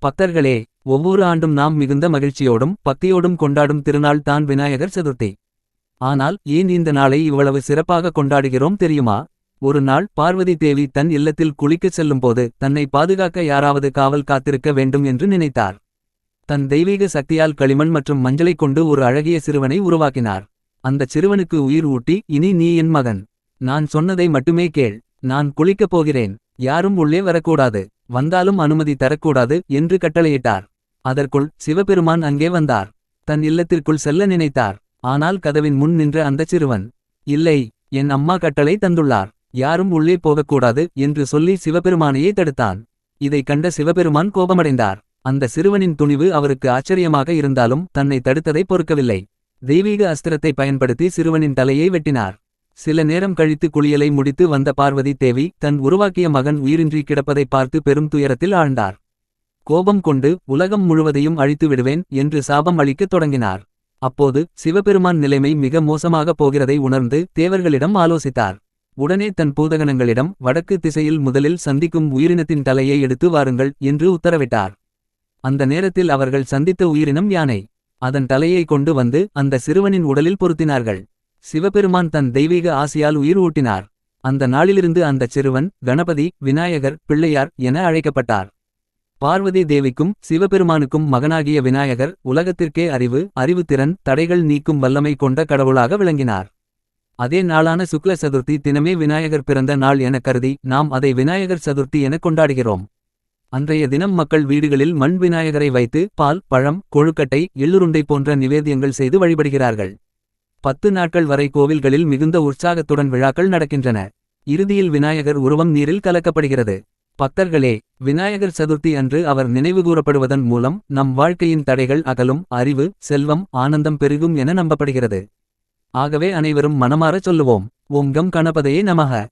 பக்தர்களே, ஒவ்வொரு ஆண்டும் நாம் மிகுந்த மகிழ்ச்சியோடும் பக்தியோடும் கொண்டாடும் திருநாள் தான் விநாயகர் சதுர்த்தி. ஆனால் ஏன் இந்த நாளை இவ்வளவு சிறப்பாக கொண்டாடுகிறோம் தெரியுமா? ஒரு நாள் பார்வதி தேவி தன் இல்லத்தில் குளிக்கச் செல்லும்போது தன்னை பாதுகாக்க யாராவது காவல் காத்திருக்க வேண்டும் என்று நினைத்தார். தன் தெய்வீக சக்தியால் களிமண் மற்றும் மஞ்சளைக் கொண்டு ஒரு அழகிய சிறுவனை உருவாக்கினார். அந்தச் சிறுவனுக்கு உயிர் ஊட்டி, இனி நீ என் மகன். நான் சொன்னதை மட்டுமே கேள். நான் குளிக்கப் போகிறேன். யாரும் உள்ளே வரக்கூடாது. வந்தாலும் அனுமதி தரக்கூடாது என்று கட்டளையிட்டார். அதற்குள் சிவபெருமான் அங்கே வந்தார். தன் இல்லத்திற்குள் செல்ல நினைத்தார். ஆனால் கதவின் முன் நின்ற அந்தச் சிறுவன், இல்லை, என் அம்மா கட்டளை தந்துள்ளார். யாரும் உள்ளே போகக்கூடாது என்று சொல்லி சிவபெருமானையே தடுத்தான். இதை கண்ட சிவபெருமான் கோபமடைந்தார். அந்த சிறுவனின் துணிவு அவருக்கு ஆச்சரியமாக இருந்தாலும் தன்னை தடுத்ததை பொறுக்கவில்லை. தெய்வீக அஸ்திரத்தை பயன்படுத்தி சிறுவனின் தலையை வெட்டினார். சில நேரம் கழித்து குளியலை முடித்து வந்த பார்வதி தேவி தன் உருவாக்கிய மகன் உயிரின்றி கிடப்பதை பார்த்து பெரும் துயரத்தில் ஆழ்ந்தார். கோபம் கொண்டு உலகம் முழுவதையும் அழித்து விடுவேன் என்று சாபம் அளிக்கத் தொடங்கினார். அப்போது சிவபெருமான் நிலைமை மிக மோசமாக போகிறதை உணர்ந்து தேவர்களிடம் ஆலோசித்தார். உடனே தன் பூதகணங்களிடம் வடக்கு திசையில் முதலில் சந்திக்கும் உயிரினத்தின் தலையை எடுத்து வாருங்கள் என்று உத்தரவிட்டார். அந்த நேரத்தில் அவர்கள் சந்தித்த உயிரினம் யானை. அதன் தலையை கொண்டு வந்து அந்த சிறுவனின் உடலில் பொருத்தினார்கள். சிவபெருமான் தன் தெய்வீக ஆசியால் உயிர் ஊட்டினார். அந்த நாளிலிருந்து அந்தச் சிறுவன் கணபதி, விநாயகர், பிள்ளையார் என அழைக்கப்பட்டார். பார்வதி தேவிக்கும் சிவபெருமானுக்கும் மகனாகிய விநாயகர் உலகத்திற்கே அறிவுத்திறன், தடைகள் நீக்கும் வல்லமை கொண்ட கடவுளாக விளங்கினார். அதே நாளான சுக்ல சதுர்த்தி தினமே விநாயகர் பிறந்த நாள் என கருதி நாம் அதை விநாயகர் சதுர்த்தி என கொண்டாடுகிறோம். அன்றைய தினம் மக்கள் வீடுகளில் மண் விநாயகரை வைத்து பால், பழம், கொழுக்கட்டை, எள்ளுருண்டை போன்ற நிவேத்தியங்கள் செய்து வழிபடுகிறார்கள். 10 நாட்கள் வரை கோவில்களில் மிகுந்த உற்சாகத்துடன் விழாக்கள் நடக்கின்றன. இறுதியில் விநாயகர் உருவம் நீரில் கலக்கப்படுகிறது. பக்தர்களே, விநாயகர் சதுர்த்தி அன்று அவர் நினைவுகூரப்படுவதன் மூலம் நம் வாழ்க்கையின் தடைகள் அகலும், அறிவு, செல்வம், ஆனந்தம் பெருகும் என நம்பப்படுகிறது. ஆகவே அனைவரும் மனமாரச் சொல்லுவோம், ஓம் கம் கணபதையே நமக.